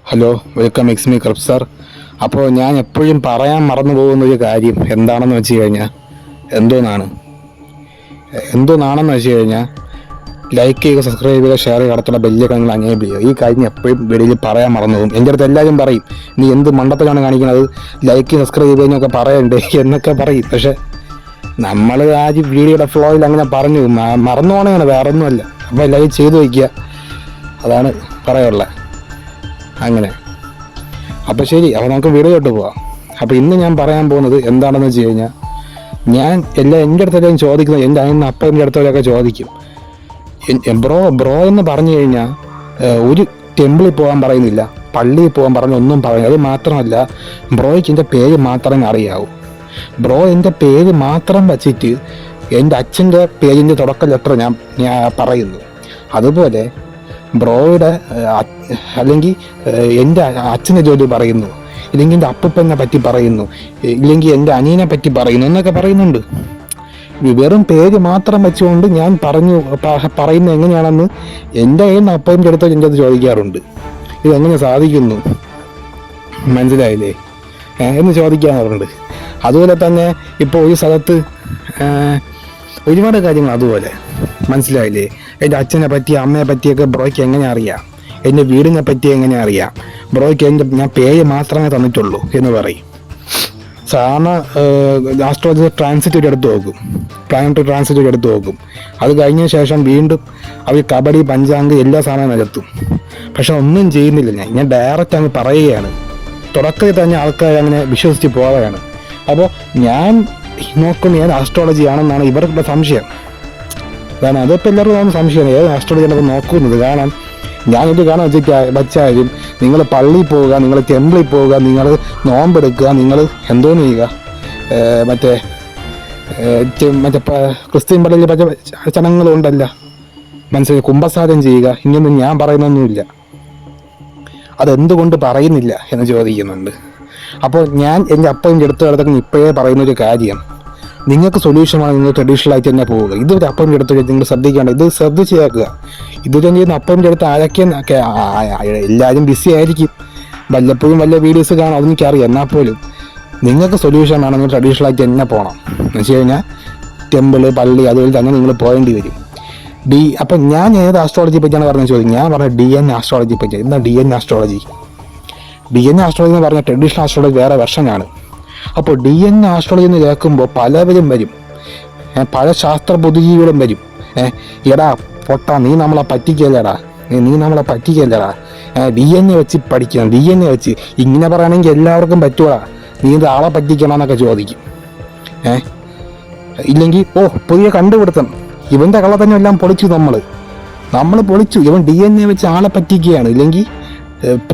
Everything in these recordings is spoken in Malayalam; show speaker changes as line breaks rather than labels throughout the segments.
ഹലോ, വെൽക്കം എക്സ് മീ കർബ് സാർ. അപ്പോൾ ഞാൻ എപ്പോഴും പറയാൻ മറന്നു പോകുന്നൊരു കാര്യം എന്താണെന്ന് വെച്ച് കഴിഞ്ഞാൽ എന്തോന്നാണെന്ന് വെച്ച് കഴിഞ്ഞാൽ ലൈക്ക് ചെയ്യുക, സബ്സ്ക്രൈബ് ചെയ്യുക, ഷെയർ ചെയ്യുക, അടുത്തുള്ള ബെല്ലൊക്കെ നിങ്ങൾ അനേബിൾ ചെയ്യുക. ഈ കാര്യം എപ്പോഴും വീഡിയോയിൽ പറയാൻ മറന്നു പോകും. എൻ്റെ അടുത്ത് എല്ലാവരും പറയും, നീ എന്ത് മണ്ടത്തിലാണ് കാണിക്കുന്നത്, ലൈക്ക് സബ്സ്ക്രൈബ് ചെയ്യുന്നൊക്കെ പറയണ്ടേ എന്നൊക്കെ പറയും. പക്ഷേ നമ്മൾ ആ വീഡിയോയുടെ ഫ്ലോയിൽ അങ്ങനെ പറഞ്ഞു മറന്നു പോകണേ, വേറെ ഒന്നുമല്ല. അപ്പോൾ എല്ലാവരും ചെയ്തു വയ്ക്കുക, അതാണ് പറയാനുള്ളത്. അങ്ങനെ അപ്പോൾ ശരി, അപ്പോൾ നമുക്ക് വീഡിയോട്ട് പോവാം. അപ്പോൾ ഇന്ന് ഞാൻ പറയാൻ പോകുന്നത് എന്താണെന്ന് വെച്ച് കഴിഞ്ഞാൽ, ഞാൻ എൻ്റെ അടുത്തെല്ലാം ചോദിക്കുന്നത്, എൻ്റെ അനിയൻ അപ്പൻ്റെ അടുത്തവരൊക്കെ ചോദിക്കും, ബ്രോ എന്ന് പറഞ്ഞു കഴിഞ്ഞാൽ ഒരു ടെമ്പിളിൽ പോകാൻ പറയുന്നില്ല, പള്ളിയിൽ പോകാൻ പറഞ്ഞ ഒന്നും പറയുന്നില്ല. അത് മാത്രമല്ല, ബ്രോയ്ക്ക് എൻ്റെ പേര് മാത്രമേ അറിയാവൂ. ബ്രോ എൻ്റെ പേര് മാത്രം വച്ചിട്ട് എൻ്റെ അച്ഛൻ്റെ പേരിൻ്റെ തുടക്ക ലെറ്റർ ഞാൻ പറയുന്നു. അതുപോലെ ബ്രോയുടെ അല്ലെങ്കിൽ എൻ്റെ അച്ഛൻ്റെ ജോലി പറയുന്നു, ഇല്ലെങ്കിൽ എൻ്റെ അപ്പൂപ്പനെ പറ്റി പറയുന്നു, ഇല്ലെങ്കിൽ എൻ്റെ അനിയനെ പറ്റി പറയുന്നു എന്നൊക്കെ പറയുന്നുണ്ട്. വെറും പേര് മാത്രം വെച്ചുകൊണ്ട് ഞാൻ പറയുന്നത് എങ്ങനെയാണെന്ന് എൻ്റെ കയ്യിൽ നിന്ന് അപ്പൻ്റെ അടുത്ത് എൻ്റെ അടുത്ത് ചോദിക്കാറുണ്ട്. ഇതെങ്ങനെ സാധിക്കുന്നു, മനസ്സിലായില്ലേ എന്ന് ചോദിക്കാറുണ്ട്. അതുപോലെ തന്നെ ഇപ്പോൾ ഒരു സ്ഥലത്ത് ഒരുപാട് കാര്യങ്ങൾ അതുപോലെ, മനസ്സിലായില്ലേ. എൻ്റെ അച്ഛനെ പറ്റി അമ്മയെ പറ്റിയൊക്കെ ബ്രോയ്ക്ക് എങ്ങനെ അറിയാം, എൻ്റെ വീടിനെ പറ്റി എങ്ങനെ അറിയാം, ബ്രോയ്ക്ക് ഞാൻ പേര് മാത്രമേ തന്നിട്ടുള്ളൂ എന്ന് പറയും. സാധാരണ ആസ്ട്രോളജി ട്രാൻസിറ്റ് എടുത്ത് നോക്കും, പ്ലാനറ്ററി ട്രാൻസിറ്റ് എടുത്ത് നോക്കും. അത് കഴിഞ്ഞ ശേഷം വീണ്ടും അവർ കബഡി, പഞ്ചാംഗ് എല്ലാ സാധനവും നിരത്തും. പക്ഷെ ഒന്നും ചെയ്യുന്നില്ല. ഞാൻ ഡയറക്റ്റ് അങ്ങ് പറയുകയാണ്. തുടക്കത്തിൽ തന്നെ ആൾക്കാർ അങ്ങനെ വിശ്വസിച്ച് പോവുകയാണ്. അപ്പോൾ ഞാൻ ഞാൻ ആസ്ട്രോളജി ആണെന്നാണ് ഇവർക്കുള്ള സംശയം. കാരണം അതിപ്പോൾ എല്ലാവർക്കും സംശയമാണ്, ഏത് ആസ്ട്രോളജിയാണ് നോക്കുന്നത്. കാരണം ഞാനിത് കാണാൻ വെച്ചാലും നിങ്ങൾ പള്ളിയിൽ പോവുക, നിങ്ങൾ ടെമ്പിളിൽ പോവുക, നിങ്ങൾ നോമ്പെടുക്കുക, നിങ്ങൾ എന്തോന്ന് ചെയ്യുക, മറ്റേ ക്രിസ്ത്യൻ പള്ളിയിൽ മറ്റേ ചടങ്ങുകളുണ്ടല്ല, മനസ്സിലായി, കുമ്പസാരം ചെയ്യുക, ഇങ്ങനൊന്നും ഞാൻ പറയുന്നൊന്നുമില്ല. അതെന്തുകൊണ്ട് പറയുന്നില്ല എന്ന് ചോദിക്കുന്നുണ്ട്. അപ്പോൾ ഞാൻ എൻ്റെ അപ്പൻ്റെ അടുത്ത് കിടത്തൊക്കെ ഇപ്പോഴേ പറയുന്നൊരു കാര്യം, നിങ്ങൾക്ക് സൊല്യൂഷനാണ് നിങ്ങൾ ട്രഡീഷണൽ ആയിട്ട് തന്നെ പോവുക. ഇതൊരു അപ്പൻ്റെ അടുത്ത് നിങ്ങൾ ശ്രദ്ധിക്കേണ്ട, ഇത് ശ്രദ്ധിച്ച് കേൾക്കുക. ഇത് തന്നെ അപ്പൻ്റെ അടുത്ത് ആരൊക്കെ എല്ലാവരും ബിസി ആയിരിക്കും, വല്ലപ്പോഴും വല്ല വീഡിയോസ് കാണാം, അതെനിക്കറിയാം. എന്നാൽ പോലും നിങ്ങൾക്ക് സൊല്യൂഷൻ ആണെങ്കിൽ ട്രഡീഷണൽ ആയിട്ട് തന്നെ പോകണം. എന്ന് വെച്ച് കഴിഞ്ഞാൽ ടെമ്പിള്, പള്ളി, അതുപോലെ തന്നെ നിങ്ങൾ പോകേണ്ടി വരും. അപ്പം ഞാൻ ഏത് ആസ്ട്രോളജി പറ്റിയാണ് പറഞ്ഞത് ചോദിക്കും. ഞാൻ പറഞ്ഞ DNA ആസ്ട്രോളജി പറ്റി. എന്താ DNA ആസ്ട്രോളജി? DNA ആസ്ട്രോളജി എന്ന് പറഞ്ഞാൽ ട്രഡീഷണൽ ആസ്ട്രോളജി വേറെ വെർഷനാണ്. അപ്പോൾ DNA ആസ്ട്രോളജി എന്ന് കേൾക്കുമ്പോൾ പലവരും വരും, പല ശാസ്ത്ര ബുദ്ധിജീവികളും വരും. എടാ പൊട്ടാ, നീ നമ്മളെ പറ്റിക്കല്ലടാ, DNA വെച്ച് പഠിക്കണം, DNA വെച്ച് ഇങ്ങനെ പറയുകയാണെങ്കിൽ എല്ലാവർക്കും പറ്റുവാ, നീ ഇത് ആളെ പറ്റിക്കണം എന്നൊക്കെ ചോദിക്കും. ഇല്ലെങ്കിൽ പുതിയ കണ്ടുപിടുത്തം, ഇവൻ്റെ കള തന്നെ എല്ലാം പൊളിച്ചു, നമ്മൾ പൊളിച്ചു, ഇവൻ DNA വെച്ച് ആളെ പറ്റിക്കുകയാണ്, ഇല്ലെങ്കിൽ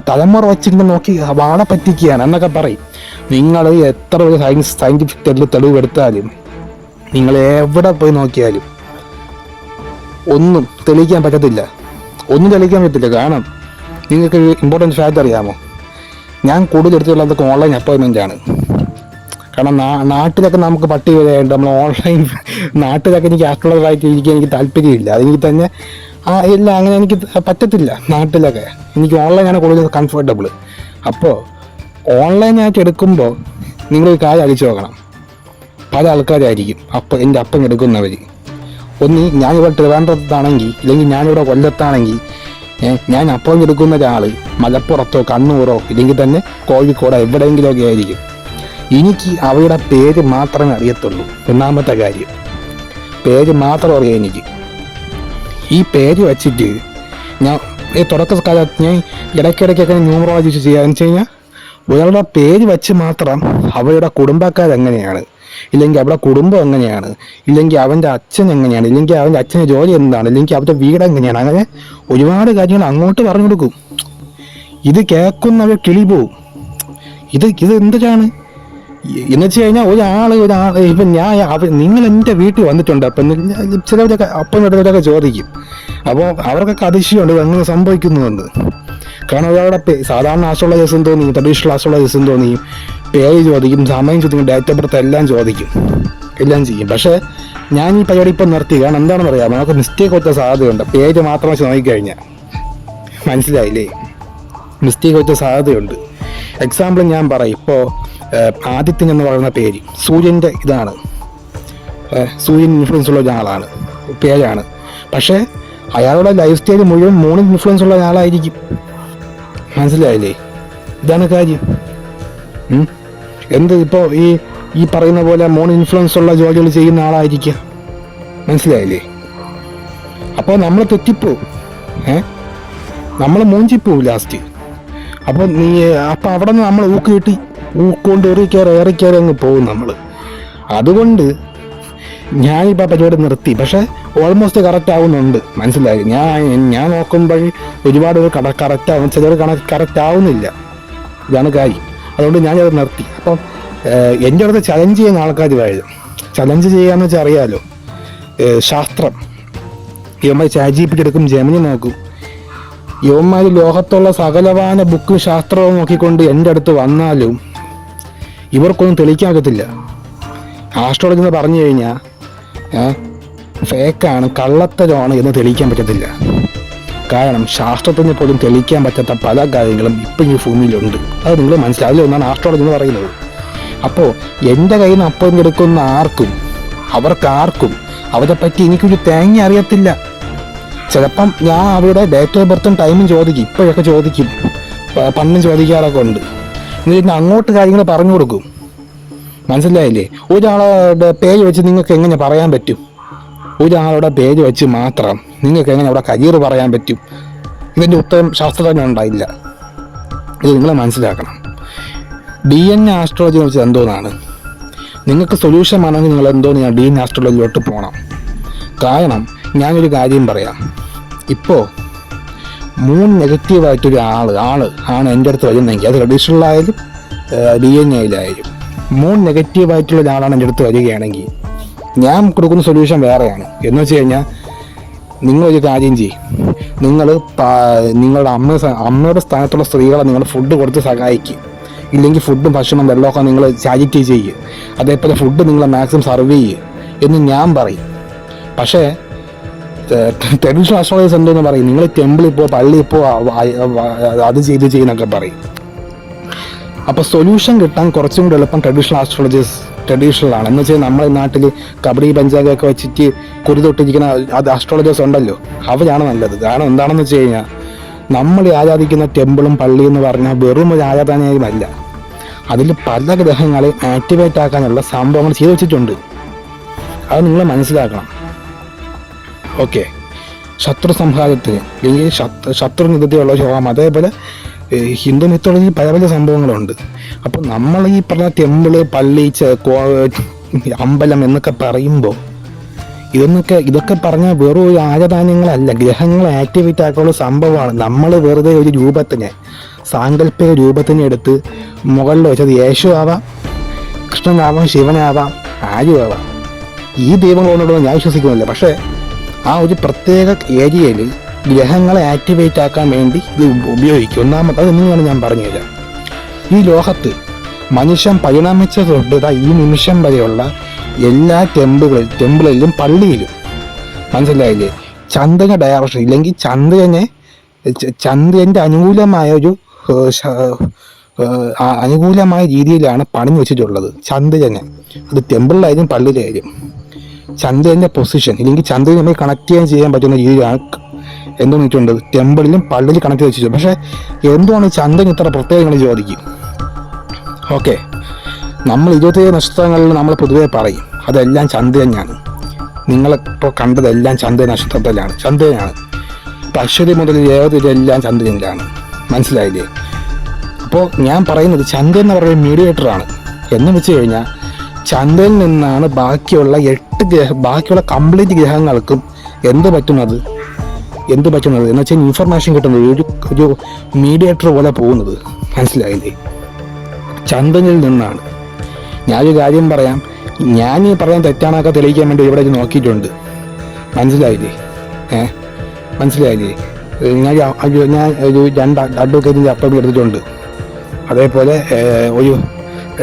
തലമുറ വെച്ചിട്ട് നോക്കി ആളെ പറ്റിക്കുകയാണ് എന്നൊക്കെ പറയും. നിങ്ങൾ എത്ര ഒരു സയൻറ്റിഫിക് തെളിവെടുത്താലും, നിങ്ങൾ എവിടെ പോയി നോക്കിയാലും ഒന്നും തെളിയിക്കാൻ പറ്റത്തില്ല. കാരണം നിങ്ങൾക്ക് ഇമ്പോർട്ടൻറ്റ് ഫാക്റ്റ് അറിയാമോ? ഞാൻ കൂടുതൽ എടുത്തുള്ളതൊക്കെ ഓൺലൈൻ അപ്പോയിൻമെൻ്റ് ആണ്. കാരണം നാട്ടിലൊക്കെ നമുക്ക് പട്ടി വരെയുണ്ട്. നമ്മൾ ഓൺലൈൻ നാട്ടിലൊക്കെ എനിക്ക് ആസ്ട്രോളജറായിട്ട് ഇരിക്കാൻ എനിക്ക് താല്പര്യമില്ല. അതെനിക്ക് തന്നെ ഇല്ല, അങ്ങനെ എനിക്ക് പറ്റത്തില്ല. നാട്ടിലൊക്കെ എനിക്ക് ഓൺലൈനാണ് കൂടുതൽ കംഫർട്ടബിൾ. അപ്പോൾ ഓൺലൈനായിട്ട് എടുക്കുമ്പോൾ നിങ്ങളൊരു കാര്യം അടിച്ചു നോക്കണം. പല ആൾക്കാരായിരിക്കും എൻ്റെ അപ്പം എടുക്കുന്നവർ. ഞാനിവിടെ ട്രിവാൻഡ്രത്താണെങ്കിൽ, ഇല്ലെങ്കിൽ ഞാനിവിടെ കൊല്ലത്താണെങ്കിൽ, ഞാൻ അപ്പം എടുക്കുന്ന ഒരാൾ മലപ്പുറത്തോ കണ്ണൂരോ ഇല്ലെങ്കിൽ തന്നെ കോഴിക്കോടോ എവിടെയെങ്കിലുമൊക്കെ ആയിരിക്കും. എനിക്ക് അവരുടെ പേര് മാത്രമേ അറിയത്തുള്ളൂ. ഒന്നാമത്തെ കാര്യം, പേര് മാത്രം അറിയാം എനിക്ക്. ഈ പേര് വച്ചിട്ട് ഞാൻ തുടക്കകാലത്ത് ഞാൻ ഇടയ്ക്കിടയ്ക്കൊക്കെ ന്യൂമറോളജി ചെയ്യാന്ന് വെച്ച് കഴിഞ്ഞാൽ, ഒരാളുടെ പേര് വെച്ച് മാത്രം അവരുടെ കുടുംബക്കാരെങ്ങനെയാണ്, ഇല്ലെങ്കിൽ അവരുടെ കുടുംബം എങ്ങനെയാണ്, ഇല്ലെങ്കിൽ അവൻ്റെ അച്ഛൻ എങ്ങനെയാണ്, ഇല്ലെങ്കിൽ അവൻ്റെ അച്ഛൻ്റെ ജോലി എന്താണ്, ഇല്ലെങ്കിൽ അവരുടെ വീട് എങ്ങനെയാണ്, അങ്ങനെ ഒരുപാട് കാര്യങ്ങൾ അങ്ങോട്ട് പറഞ്ഞു കൊടുക്കും. ഇത് കേൾക്കുന്നവർ കിളി പോവും. ഇത് എന്തൊക്കെയാണ് എന്ന് വെച്ച് കഴിഞ്ഞാൽ, ഒരാൾ ഇപ്പം നിങ്ങൾ എൻ്റെ വീട്ടിൽ വന്നിട്ടുണ്ട്, അപ്പം ചിലവരൊക്കെ അപ്പനൊക്കെ ചോദിക്കും. അപ്പോൾ അവർക്കൊക്കെ അതിശയമുണ്ട് അങ്ങനെ സംഭവിക്കുന്നുണ്ട്. കാരണം ഒരാളുടെ സാധാരണ ആസ്ട്രോളജേഴ്സും തോന്നി, ട്രഡീഷണൽ ആസ്ട്രോളജേഴ്സും തോന്നി, പേര് ചോദിക്കും, സമയം ചോദിക്കും, ഡേറ്റ് ഓഫ് ബർത്ത് എല്ലാം ചോദിക്കും, എല്ലാം ചെയ്യും. പക്ഷേ ഞാൻ ഈ പരിപാടി ഇപ്പം നിർത്തി. കാരണം എന്താണെന്ന് അറിയാമോ, നമുക്ക് മിസ്റ്റേക്ക് ഒത്ത സാധ്യതയുണ്ട് പേര് മാത്രം വെച്ച് നോക്കിക്കഴിഞ്ഞാൽ. മനസ്സിലായില്ലേ? മിസ്റ്റേക്ക് വെച്ച സാധ്യതയുണ്ട്. എക്സാമ്പിൾ ഞാൻ പറയും. ഇപ്പോൾ ആദിത്യൻ എന്ന് പറയുന്ന പേര് സൂര്യൻ്റെ ഇതാണ്, സൂര്യൻ ഇൻഫ്ലുവൻസ് ഉള്ള ഒരാളാണ്, പേരാണ്. പക്ഷേ അയാളുടെ ലൈഫ് സ്റ്റൈൽ മുഴുവൻ മൂണിൽ ഇൻഫ്ലുവൻസ് ഉള്ള ഒരാളായിരിക്കും. മനസ്സിലായില്ലേ? ഇതാണ് കാര്യം. എന്ത് ഇപ്പോൾ ഈ പറയുന്ന പോലെ മൂണിൽ ഇൻഫ്ലുവൻസ് ഉള്ള ജോലികൾ ചെയ്യുന്ന ആളായിരിക്കുക. മനസ്സിലായില്ലേ? അപ്പോൾ നമ്മൾ തെറ്റിപ്പോവും, നമ്മൾ മൂഞ്ചിപ്പോവും ലാസ്റ്റ്. അപ്പോൾ അവിടെ നിന്ന് നമ്മൾ ഊക്കൊണ്ട് ഏറിക്കയറി അങ്ങ് പോകും നമ്മൾ. അതുകൊണ്ട് ഞാനിപ്പോൾ പരിപാടി നിർത്തി. പക്ഷേ ഓൾമോസ്റ്റ് കറക്റ്റ് ആവുന്നുണ്ട്. മനസ്സിലായി? ഞാൻ നോക്കുമ്പോൾ ഒരുപാട് കറക്റ്റ് ആവും, ചിലർ കറക്റ്റ് ആവുന്നില്ല. ഇതാണ് കാര്യം. അതുകൊണ്ട് ഞാനത് നിർത്തി. അപ്പം എൻ്റെ അടുത്ത് ചലഞ്ച് ചെയ്യുന്ന ആൾക്കാർ വരും. ചലഞ്ച് ചെയ്യാന്ന് വെച്ചാൽ അറിയാലോ, ശാസ്ത്രം ഇവന്മാർ ChatGPT എടുക്കും, ജെമിനി നോക്കും. ഇവന്മാർ ലോകത്തുള്ള സകലവാന ബുക്കും ശാസ്ത്രവും നോക്കിക്കൊണ്ട് എൻ്റെ അടുത്ത് വന്നാലും ഇവർക്കൊന്നും തെളിയിക്കാൻ പറ്റത്തില്ല. ആസ്ട്രോളജി എന്ന് പറഞ്ഞു കഴിഞ്ഞാൽ ഫേക്കാണ്, കള്ളത്തരമാണ് എന്ന് തെളിയിക്കാൻ പറ്റത്തില്ല. കാരണം ശാസ്ത്രത്തിന് പോലും തെളിയിക്കാൻ പറ്റാത്ത പല കാര്യങ്ങളും ഇപ്പം ഈ ഭൂമിയിലുണ്ട്. അത് നിങ്ങൾ മനസ്സിലാവും. അതിലൊന്നാണ് ആസ്ട്രോളജി എന്ന് പറയുന്നത്. അപ്പോൾ എൻ്റെ കയ്യിൽ നിന്ന് അപ്പം എടുക്കുന്ന അവർക്കാർക്കും അവരെ പറ്റി എനിക്കൊരു തേങ്ങ അറിയത്തില്ല. ചിലപ്പം ഞാൻ അവരുടെ ഡേറ്റ് ഓഫ് ബർത്തും ടൈമും ചോദിക്കും, ഇപ്പോഴൊക്കെ ചോദിക്കും, പണ്ടും ചോദിക്കാറൊക്കെ ഉണ്ട്. എന്നിട്ട് അങ്ങോട്ട് കാര്യങ്ങൾ പറഞ്ഞു കൊടുക്കും. മനസ്സിലായില്ലേ? ഒരാളുടെ പേര് വെച്ച് നിങ്ങൾക്ക് എങ്ങനെ പറയാൻ പറ്റും? ഒരാളുടെ പേര് വെച്ച് മാത്രം നിങ്ങൾക്ക് എങ്ങനെ അവിടെ കരിയർ പറയാൻ പറ്റും? ഇതിൻ്റെ ഉത്തരം ശാസ്ത്രജ്ഞ ഉണ്ടായില്ല. ഇത് നിങ്ങൾ മനസ്സിലാക്കണം. DNA ആസ്ട്രോളജി എന്ന് വെച്ചാൽ എന്തോന്നാണ്? നിങ്ങൾക്ക് സൊല്യൂഷൻ ആണെങ്കിൽ നിങ്ങൾ ഞാൻ DNA ആസ്ട്രോളജിയിലോട്ട് പോകണം. കാരണം ഞാനൊരു കാര്യം പറയാം. ഇപ്പോൾ 3 നെഗറ്റീവായിട്ടൊരു ആണ് എൻ്റെ അടുത്ത് വരുന്നെങ്കിൽ, അത് ട്രഡീഷണലായാലും DNA-യിലായാലും 3 നെഗറ്റീവായിട്ടുള്ള ഒരാളാണ് എൻ്റെ അടുത്ത് വരികയാണെങ്കിൽ ഞാൻ കൊടുക്കുന്ന സൊല്യൂഷൻ വേറെയാണ്. എന്ന് വെച്ച് കഴിഞ്ഞാൽ നിങ്ങളൊരു കാര്യം ചെയ്യും. നിങ്ങളുടെ അമ്മയുടെ സ്ഥാനത്തുള്ള സ്ത്രീകളെ നിങ്ങൾ ഫുഡ് കൊടുത്ത് സഹായിക്കും. ഇല്ലെങ്കിൽ ഫുഡും ഭക്ഷണം വെള്ളമൊക്കെ നിങ്ങൾ ചാരിറ്റി ചെയ്യുക. അതേപോലെ ഫുഡ് നിങ്ങൾ മാക്സിമം സർവ് ചെയ്യുക എന്ന് ഞാൻ പറയും. പക്ഷേ ട്രഡീഷണൽ അസ്ട്രോളജേഴ്സ് എന്തോന്ന് പറയും, നിങ്ങൾ ടെമ്പിളിൽ പോ, പള്ളിയിൽ പോ, അത് ചെയ്യുന്നൊക്കെ പറയും. അപ്പോൾ സൊല്യൂഷൻ കിട്ടാൻ കുറച്ചും കൂടി എളുപ്പം ട്രഡീഷണലാണ്. എന്ന് വെച്ചാൽ നമ്മുടെ നാട്ടിൽ കബഡി പഞ്ചാബൊക്കെ വെച്ചിട്ട് കുരുതൊട്ടിരിക്കുന്ന അത് അസ്ട്രോളജേഴ്സ് ഉണ്ടല്ലോ, അവരാണ് നല്ലത്. കാരണം എന്താണെന്ന് വെച്ച് കഴിഞ്ഞാൽ നമ്മൾ ആരാധിക്കുന്ന ടെമ്പിളും പള്ളി എന്ന് പറഞ്ഞാൽ വെറും ഒരു ആരാധനയുമല്ല. അതിൽ പല ഗ്രഹങ്ങളെ ആക്ടിവേറ്റ് ആക്കാനുള്ള സംഭവങ്ങൾ ചെയ്തു വെച്ചിട്ടുണ്ട്. അത് നിങ്ങൾ മനസ്സിലാക്കണം. ഓക്കെ, ശത്രു സംഹാരത്തിന് അല്ലെങ്കിൽ ശത്രുനിധത്തിയുള്ള ഹോമം, അതേപോലെ ഹിന്ദു മിത്തോളജി പല പല സംഭവങ്ങളുണ്ട്. അപ്പോൾ നമ്മൾ ഈ പറഞ്ഞ ടെമ്പിള്, പള്ളി, അമ്പലം എന്നൊക്കെ പറയുമ്പോൾ ഇതൊക്കെ പറഞ്ഞാൽ വെറും ഒരു ആരാധനങ്ങളല്ല, ഗ്രഹങ്ങളെ ആക്ടിവേറ്റ് ആക്കാനുള്ള സംഭവമാണ്. നമ്മൾ വെറുതെ ഒരു രൂപത്തിനെ, സാങ്കല്പിക രൂപത്തിനെ എടുത്ത് മുകളിൽ വെച്ചത് യേശു ആവാം, കൃഷ്ണനാവാം, ശിവനാവാം, ആരും ആവാം. ഈ ദൈവങ്ങളോടൊന്നും ഞാൻ വിശ്വസിക്കുന്നില്ല. പക്ഷേ ആ ഒരു പ്രത്യേക ഏരിയയിൽ ഗ്രഹങ്ങളെ ആക്ടിവേറ്റ് ആക്കാൻ വേണ്ടി ഇത് ഉപയോഗിക്കും. ഒന്നാമത് അത് എങ്ങനെയാണ് ഞാൻ പറഞ്ഞുതരാം. ഈ ലോകത്ത് മനുഷ്യൻ പരിണമിച്ച തൊട്ട് ഈ നിമിഷം വരെയുള്ള എല്ലാ ടെമ്പിളിലും പള്ളിയിലും, മനസ്സിലായില്ലേ, ചന്ദ്രന്റെ ഡയറക്ഷൻ ഇല്ലെങ്കിൽ ചന്ദ്രന്റെ അനുകൂലമായ രീതിയിലാണ് പണിഞ്ഞു വെച്ചിട്ടുള്ളത്. ചന്ദ്രനെ അത് ടെമ്പിളിലായാലും പള്ളിയിലായാലും ചന്ദ്രന്റെ പൊസിഷൻ ഇല്ലെങ്കിൽ ചന്ദ്രനെ നമ്മൾ കണക്ട് ചെയ്യാൻ പറ്റുന്ന രീതിയിലാണ് എന്തോന്ന് വെച്ചിട്ടുണ്ട് ടെമ്പിളിലും പള്ളിയിൽ കണക്ട് ചെയ്ത് വെച്ചിട്ടുണ്ട്. പക്ഷേ എന്തുകൊണ്ട് ചന്ദ്രൻ ഇത്ര പ്രത്യേകങ്ങൾ ചോദിക്കും? ഓക്കെ, നമ്മൾ 27 നക്ഷത്രങ്ങളിൽ നമ്മൾ പൊതുവെ പറയും അതെല്ലാം ചന്ദ്രനാണ്. നിങ്ങളിപ്പോൾ കണ്ടതെല്ലാം ചന്ദ്ര നക്ഷത്രത്തിലാണ്, ചന്ദ്രനാണ്. അശ്വതി മുതൽ ഏതെല്ലാം ചന്ദ്രനിലാണ്. മനസ്സിലായില്ലേ? അപ്പോൾ ഞാൻ പറയുന്നത് ചന്ദ്രൻ എന്ന് പറയുന്ന മീഡിയേറ്ററാണ്. എന്ന് വെച്ച് കഴിഞ്ഞാൽ ചന്ദ്രനിൽ നിന്നാണ് ബാക്കിയുള്ള കംപ്ലീറ്റ് ഗ്രഹങ്ങൾക്കും എന്ത് പറ്റുന്നത് എന്ന് വെച്ചാൽ ഇൻഫർമേഷൻ കിട്ടുന്നത് ഒരു മീഡിയേറ്റർ പോലെ പോകുന്നത്. മനസ്സിലായില്ലേ? ചന്ദ്രനിൽ നിന്നാണ്. ഞാനൊരു കാര്യം പറയാം, ഞാൻ ഈ പറയാൻ തെറ്റാണൊക്കെ തെളിയിക്കാൻ വേണ്ടി ഇവിടെ നോക്കിയിട്ടുണ്ട്. മനസ്സിലായില്ലേ? മനസ്സിലായില്ലേ? ഞാൻ ഒരു 2 അഡ്വക്കേറ്റിൻ്റെ അപ്പോയിൻമെൻ്റ് എടുത്തിട്ടുണ്ട്. അതേപോലെ ഒരു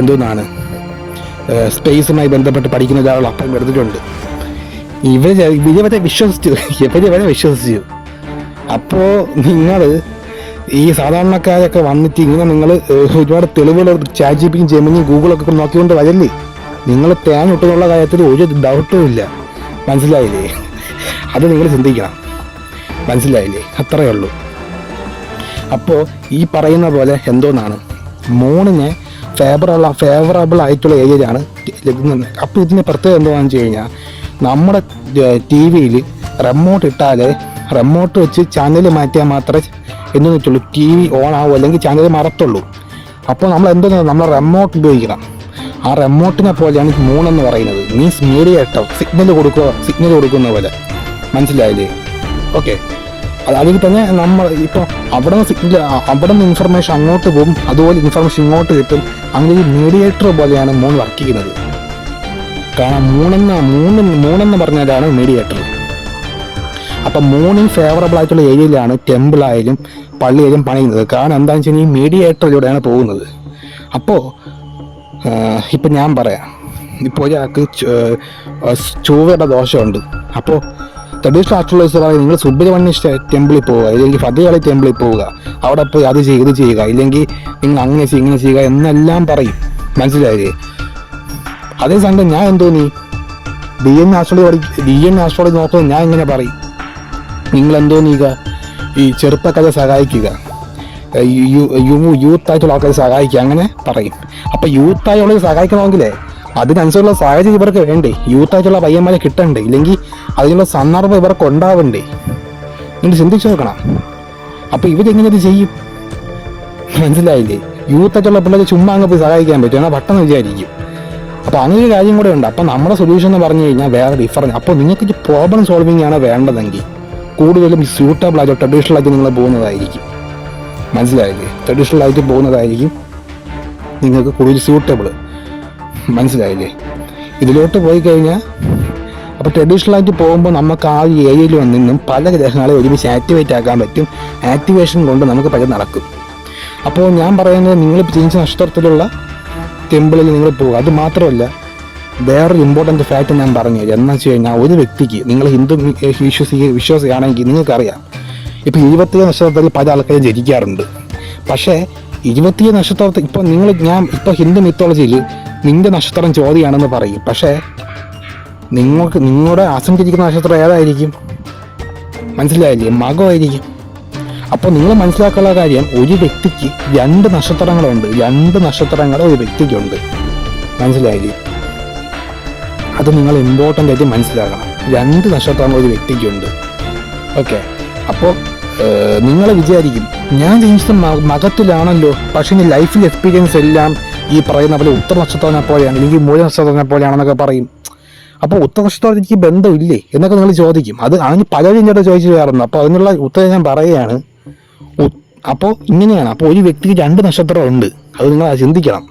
എന്തോന്നാണ് സ്പേസുമായി ബന്ധപ്പെട്ട് പഠിക്കുന്ന ഒരാളുടെ അപ്പോയിൻമെൻ്റ് എടുത്തിട്ടുണ്ട്. ഇവരെ വിശ്വസിച്ചു. അപ്പോൾ നിങ്ങൾ ഈ സാധാരണക്കാരൊക്കെ വന്നിട്ട് ഇങ്ങനെ നിങ്ങൾ ഒരുപാട് തെളിവുകൾ ChatGPT, ജെമിനി, ഗൂഗിളൊക്കെ നോക്കിക്കൊണ്ട് വരല്ലേ. നിങ്ങൾ തേൻ ഇട്ടെന്നുള്ള കാര്യത്തിൽ ഒരു ഡൗട്ടും ഇല്ല. മനസ്സിലായില്ലേ? അത് നിങ്ങൾ ചിന്തിക്കണം. മനസ്സിലായില്ലേ? അത്രയേ ഉള്ളൂ. അപ്പോൾ ഈ പറയുന്ന പോലെ എന്തോന്നാണ് മൂണിന് ഫേവറബിൾ ആയിട്ടുള്ള ഏരിയയിലാണ്. അപ്പോൾ ഇതിന് പ്രത്യേകം എന്താണെന്ന് വെച്ച് കഴിഞ്ഞാൽ നമ്മുടെ TV-യിൽ റിമോട്ട് ഇട്ടാലേ റിമോട്ട് വെച്ച് ചാനൽ മാറ്റിയാൽ മാത്രമേ എന്ത് പറ്റുള്ളൂ, TV ഓൺ ആവും, അല്ലെങ്കിൽ ചാനൽ മറത്തുള്ളൂ. അപ്പോൾ നമ്മൾ എന്തോന്നാണ് നമ്മൾ റിമോട്ട് ഉപയോഗിക്കണം. ആ റിമോട്ടിനെ പോലെയാണ് മൂണെന്ന് പറയുന്നത്. മീൻസ് മീഡിയേറ്റർ സിഗ്നൽ കൊടുക്കുന്ന പോലെ. മനസ്സിലായില്ലേ? ഓക്കെ. അതിൽ തന്നെ നമ്മൾ ഇപ്പോൾ അവിടെ നിന്ന് ഇൻഫർമേഷൻ അങ്ങോട്ട് പോകും, അതുപോലെ ഇൻഫർമേഷൻ ഇങ്ങോട്ട് കിട്ടും. അങ്ങനെ ഈ മീഡിയേറ്റർ പോലെയാണ് മൂൺ വർക്ക് ചെയ്യുന്നത്. കാരണം മൂണെന്ന് പറഞ്ഞാലാണ് മീഡിയേറ്റർ. അപ്പം മൂണിന് ഫേവറബിൾ ആയിട്ടുള്ള ഏരിയയിലാണ് ടെമ്പിളായാലും പള്ളിയായാലും പണിയുന്നത്. കാരണം എന്താണെന്ന് വെച്ച് കഴിഞ്ഞാൽ ഈ മീഡിയേറ്ററിലൂടെയാണ് പോകുന്നത്. അപ്പോൾ ഇപ്പം ഞാൻ പറയാം, ഇപ്പോൾ ഒരാൾക്ക് ചൊവ്വയുടെ ദോഷമുണ്ട്. അപ്പോൾ ട്രഡീഷണൽ ആസ്ട്രോളജേഴ്സ് പറയും നിങ്ങൾ സുബ്രഹ്മണ്യ ടെമ്പിളിൽ പോവുക, ഇല്ലെങ്കിൽ ഭദ്രകാളി ടെമ്പിളിൽ പോവുക, അവിടെ പോയി അത് ചെയ്യുക ഇത് ചെയ്യുക, ഇല്ലെങ്കിൽ നിങ്ങൾ അങ്ങനെ ചെയ്യുക ഇങ്ങനെ ചെയ്യുക എന്നെല്ലാം പറയും. മനസ്സിലായില്ലേ? അതേ സമയം ഞാൻ എന്തോന്നി DNA ആസ്ട്രോളജി നോക്കുന്നത് ഞാൻ ഇങ്ങനെ പറയും, നിങ്ങൾ എന്തോന്നിക്കുക ഈ ചെറുപ്പക്കാരെ സഹായിക്കുക, യൂത്ത് ആയിട്ടുള്ള ആൾക്കാരെ സഹായിക്കുക, അങ്ങനെ പറയും. അപ്പം യൂത്ത് ആയിട്ടുള്ളവർ സഹായിക്കണമെങ്കിലേ അതിനനുസരിച്ചുള്ള സാഹചര്യം ഇവർക്ക് വേണ്ടേ, യൂത്ത് ആയിട്ടുള്ള പയ്യന്മാരെ കിട്ടണ്ടേ, ഇല്ലെങ്കിൽ അതിനുള്ള സന്ദർഭം ഇവർക്ക് ഉണ്ടാവണ്ടേ. നിങ്ങൾ ചിന്തിച്ചു നോക്കണം. അപ്പോൾ ഇവരെങ്ങനെ ഇത് ചെയ്യും? മനസ്സിലായില്ലേ? യൂത്ത് ആയിട്ടുള്ള പിള്ളേർ ചുമ്മാ അങ്ങ് പോയി സഹായിക്കാൻ പറ്റും, എന്നാൽ പെട്ടെന്ന് വിചാരിക്കും. അപ്പോൾ അങ്ങനെ ഒരു കാര്യം കൂടെ ഉണ്ട്. അപ്പോൾ നമ്മുടെ സൊല്യൂഷൻ എന്ന് പറഞ്ഞു കഴിഞ്ഞാൽ വേറെ ഡിഫറൻറ്റ്. അപ്പോൾ നിങ്ങൾക്ക് പ്രോബ്ലം സോൾവിങ് ആണ് വേണ്ടതെങ്കിൽ കൂടുതലും സ്യൂട്ടബിൾ ആയിട്ട് ട്രഡീഷണൽ ആയിട്ട് നിങ്ങൾ പോകുന്നതായിരിക്കും. മനസ്സിലായില്ലേ? ട്രഡീഷണൽ ആയിട്ട് പോകുന്നതായിരിക്കും നിങ്ങൾക്ക് കൂടുതൽ സ്യൂട്ടബിൾ. മനസ്സിലായില്ലേ? ഇതിലോട്ട് പോയി കഴിഞ്ഞാൽ അപ്പോൾ ട്രഡീഷണലായിട്ട് പോകുമ്പോൾ നമുക്ക് ആ ഏരിയയിൽ നിന്നും പല ഗ്രഹങ്ങളെ ഒരുമിച്ച് ആക്ടിവേറ്റ് ആക്കാൻ പറ്റും. ആക്ടിവേഷൻ കൊണ്ട് നമുക്ക് പലതും നടക്കും. അപ്പോൾ ഞാൻ പറയുന്നത് നിങ്ങൾ ജനിച്ച നക്ഷത്രത്തിലുള്ള ടെമ്പിളിൽ നിങ്ങൾ പോകുക. അത് മാത്രമല്ല, വേറൊരു ഇമ്പോർട്ടൻറ്റ് ഫാക്റ്റ് ഞാൻ പറഞ്ഞു തരാം. എന്ന് വെച്ച് കഴിഞ്ഞാൽ ഒരു വ്യക്തിക്ക് നിങ്ങൾ ഹിന്ദു വിശ്വാസിയാണെങ്കിൽ നിങ്ങൾക്കറിയാം, ഇപ്പോൾ 27 നക്ഷത്രത്തിൽ പല ആൾക്കാരും ജനിക്കാറുണ്ട്. പക്ഷേ 27 നക്ഷത്രത്തിൽ ഇപ്പോൾ ഇപ്പോൾ ഹിന്ദു മിത്തോളജിയിൽ നിന്റെ നക്ഷത്രം ചോദ്യമാണെന്ന് പറയും. പക്ഷേ നിങ്ങളുടെ അസഞ്ചരിക്കുന്ന നക്ഷത്രം ഏതായിരിക്കും? മനസ്സിലായില്ലേ? മകമായിരിക്കും. അപ്പോൾ നിങ്ങൾ മനസ്സിലാക്കാനുള്ള കാര്യം, ഒരു വ്യക്തിക്ക് 2 നക്ഷത്രങ്ങളുണ്ട്. 2 നക്ഷത്രങ്ങൾ ഒരു വ്യക്തിക്കുണ്ട്. മനസ്സിലായില്ലേ? അത് നിങ്ങൾ ഇമ്പോർട്ടൻ്റ് ആയിട്ട് മനസ്സിലാക്കണം. 2 നക്ഷത്രങ്ങൾ ഒരു വ്യക്തിക്കുണ്ട്. ഓക്കെ. അപ്പോൾ നിങ്ങൾ വിചാരിക്കും ഞാൻ ജനിച്ചത് മകത്തിലാണല്ലോ, പക്ഷേ ഇനി ലൈഫിൽ എക്സ്പീരിയൻസ് എല്ലാം ഈ പറയുന്ന പോലെ ഉത്തര നക്ഷത്രത്തിനെ പോലെയാണ്, അല്ലെങ്കിൽ മൂല നക്ഷത്രത്തിനെ പോലെയാണെന്നൊക്കെ പറയും. അപ്പോൾ ഉത്തര നക്ഷത്രത്തിൽ എനിക്ക് ബന്ധമില്ലേ എന്നൊക്കെ നിങ്ങൾ ചോദിക്കും. അതിന് പലരും എന്നോട് ചോദിച്ചു കയറുന്നു. അപ്പോൾ അതിനുള്ള ഉത്തരം ഞാൻ പറയുകയാണ്. അപ്പോൾ ഇങ്ങനെയാണ്. അപ്പോൾ ഒരു വ്യക്തിക്ക് 2 നക്ഷത്രം ഉണ്ട്. അത് നിങ്ങൾ ചിന്തിക്കണം.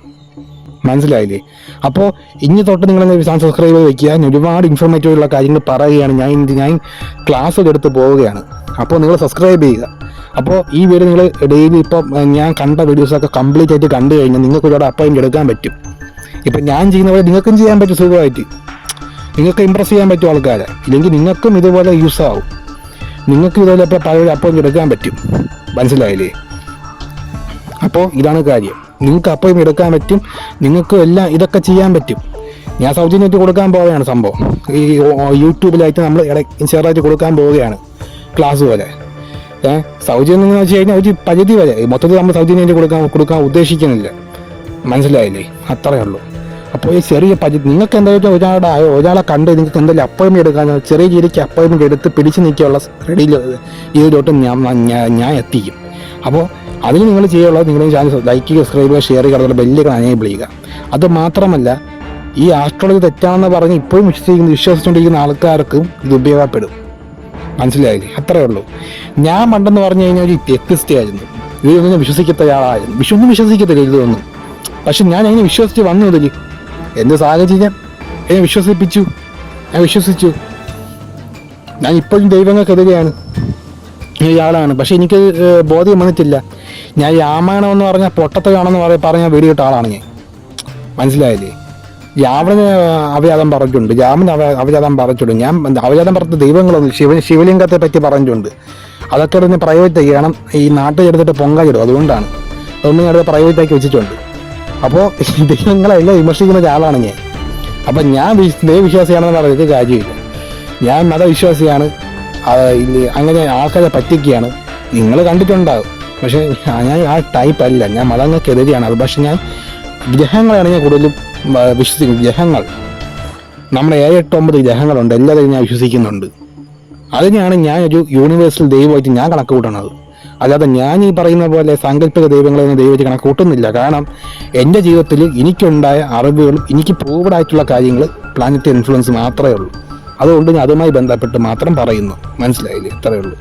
മനസ്സിലായില്ലേ? അപ്പോൾ ഇനി തൊട്ട് നിങ്ങൾ സബ്സ്ക്രൈബ് ചെയ്ത് വെക്കുക. ഞാൻ ഒരുപാട് ഇൻഫോർമേറ്റീവ് ഉള്ള കാര്യങ്ങൾ പറയുകയാണ്. ഞാൻ ക്ലാസ്സുകൾ എടുത്ത് പോവുകയാണ്. അപ്പോൾ നിങ്ങൾ സബ്സ്ക്രൈബ് ചെയ്യുക. അപ്പോൾ ഈ വീഡിയോ നിങ്ങൾ ഡെയിലി ഇപ്പം ഞാൻ കണ്ട വീഡിയോസൊക്കെ കംപ്ലീറ്റ് ആയിട്ട് കണ്ടു കഴിഞ്ഞാൽ നിങ്ങൾക്ക് ഒരുപാട് അപ്പോയിൻറ്റ് എടുക്കാൻ പറ്റും. ഇപ്പം ഞാൻ ചെയ്യുന്ന പോലെ നിങ്ങൾക്കും ചെയ്യാൻ പറ്റും സുഖമായിട്ട്. നിങ്ങൾക്ക് ഇമ്പ്രസ് ചെയ്യാൻ പറ്റും ആൾക്കാരെ. ഇല്ലെങ്കിൽ നിങ്ങൾക്കും ഇതുപോലെ യൂസ് ആവും. നിങ്ങൾക്ക് ഇതുപോലെ ഇപ്പോൾ പല അപ്പോയിൻറ്റ് എടുക്കാൻ പറ്റും. മനസ്സിലായില്ലേ? അപ്പോൾ ഇതാണ് കാര്യം. നിങ്ങൾക്ക് അപ്പോയിൻറ്റ് എടുക്കാൻ പറ്റും. നിങ്ങൾക്ക് എല്ലാം ഇതൊക്കെ ചെയ്യാൻ പറ്റും. ഞാൻ സൗജന്യമായിട്ട് കൊടുക്കാൻ പോവുകയാണ് സംഭവം. ഈ യൂട്യൂബിലായിട്ട് നമ്മൾ ചെറുതായിട്ട് കൊടുക്കാൻ പോവുകയാണ് ക്ലാസ് പോലെ. സൗജന്യം എന്ന് വെച്ച് കഴിഞ്ഞാൽ ഒരു പരിധി വരെ, മൊത്തത്തിൽ നമ്മൾ സൗജന്യമായിട്ട് കൊടുക്കാൻ ഉദ്ദേശിക്കുന്നില്ല. മനസ്സിലായില്ലേ? അത്രയേ ഉള്ളൂ. അപ്പോൾ ഈ ചെറിയ നിങ്ങൾക്ക് എന്തായാലും ഒരാളെ കണ്ട് നിങ്ങൾക്ക് എന്തെങ്കിലും അപ്പോയിൻമെൻറ്റ് എടുക്കാൻ ചെറിയ രീതിക്ക് അപ്പോയിൻമെൻറ്റ് എടുത്ത് പിടിച്ച് നിൽക്കാനുള്ള റെഡിയിൽ ഇതിലോട്ട് ഞാൻ എത്തിക്കും. അപ്പോൾ അതിന് നിങ്ങൾ ചെയ്യുള്ളത് നിങ്ങളുടെ ചാനൽ ലൈക്ക് ചെയ്യുക, സബ്സ്ക്രൈബ് ചെയ്യുക, ഷെയർ ചെയ്യുക, അതുപോലെ ബെല്ലൊക്കെ എനേബിൾ ചെയ്യുക. അത് മാത്രമല്ല, ഈ ആസ്ട്രോളജി തെറ്റാണെന്ന് പറഞ്ഞ് ഇപ്പോഴും വിശ്വസിച്ചുകൊണ്ടിരിക്കുന്ന ആൾക്കാർക്കും ഇത് ഉപയോഗപ്പെടും. മനസ്സിലായില്ലേ? അത്രയേ ഉള്ളൂ. ഞാൻ പണ്ടെന്ന് പറഞ്ഞു കഴിഞ്ഞാൽ ഒരു എത്തിസ്റ്റ് ആയിരുന്നു. ഇതൊന്നും വിശ്വസിക്കത്ത ആളായിരുന്നു. വിശ്വസിക്കത്തില്ല ഇതൊന്നും. പക്ഷെ ഞാൻ അതിനെ വിശ്വസിച്ച് വന്നു. ഇതിൽ എന്ത് സാഹചര്യം എന്നെ വിശ്വസിപ്പിച്ചു. ഞാൻ വിശ്വസിച്ചു. ഞാൻ ഇപ്പോഴും ദൈവങ്ങൾക്കെതിരെയാണ് ഇയാളാണ്. പക്ഷെ എനിക്ക് ബോധ്യം വന്നിട്ടില്ല. ഞാൻ രാമായണം എന്ന് പറഞ്ഞാൽ പൊട്ടത്തയാണെന്ന് പറഞ്ഞാൽ വീഡിയോ ഇട്ട ആളാണ് ഞാൻ. മനസ്സിലായില്ലേ? രാവണന് അവജാതം പറഞ്ഞിട്ടുണ്ട്, രാമന് അവജാതം പറഞ്ഞിട്ടുണ്ട്. ഞാൻ അവജാതം പറഞ്ഞ ദൈവങ്ങളൊന്നും ശിവലിംഗത്തെ പറ്റി പറഞ്ഞിട്ടുണ്ട്. അതൊക്കെ ഒന്ന് പ്രൈവറ്റ് ചെയ്യണം, ഈ നാട്ടിൽ എടുത്തിട്ട് പൊങ്കാലിടും, അതുകൊണ്ടാണ് അതൊന്നും ഞാൻ പ്രൈവറ്റാക്കി വെച്ചിട്ടുണ്ട്. അപ്പോൾ ദൈവങ്ങളെല്ലാം വിമർശിക്കുന്ന ഒരാളാണ് ഞാൻ. അപ്പം ഞാൻ ദൈവവിശ്വാസിയാണെന്ന് പറഞ്ഞിട്ട് കാര്യമില്ല. ഞാൻ മതവിശ്വാസിയാണ്. അങ്ങനെ ആൾക്കാരെ പറ്റിക്കുകയാണ്, നിങ്ങൾ കണ്ടിട്ടുണ്ടാകും. പക്ഷേ ഞാൻ ആ ടൈപ്പ് അല്ല, ഞാൻ മതങ്ങൾക്കെതിരെയാണ് അത്. പക്ഷെ ഞാൻ ഗ്രഹങ്ങളാണ് ഞാൻ കൂടുതലും വിശ്വസിക്കുന്നത്. ഗ്രഹങ്ങൾ, നമ്മുടെ 7-8-9 ഗ്രഹങ്ങളുണ്ട്, എല്ലാവരും ഞാൻ വിശ്വസിക്കുന്നുണ്ട്. അതിനെയാണ് ഞാൻ ഒരു യൂണിവേഴ്സൽ ദൈവമായിട്ട് ഞാൻ കണക്ക് കൂട്ടണത്. അല്ലാതെ ഞാൻ ഈ പറയുന്ന പോലെ സാങ്കല്പിക ദൈവങ്ങളെന്ന് ദൈവമായിട്ട് കണക്ക് കൂട്ടുന്നില്ല. കാരണം എൻ്റെ ജീവിതത്തിൽ എനിക്കുണ്ടായ അറിവുകളും എനിക്ക് പ്രൂവ്ഡ് ആയിട്ടുള്ള കാര്യങ്ങൾ പ്ലാനറ്റ് ഇൻഫ്ലുവൻസ് മാത്രമേ ഉള്ളൂ. അതുകൊണ്ട് ഞാൻ അതുമായി ബന്ധപ്പെട്ട് മാത്രം പറയുന്നു. മനസ്സിലായില്ലേ? ഇത്രയേ ഉള്ളൂ.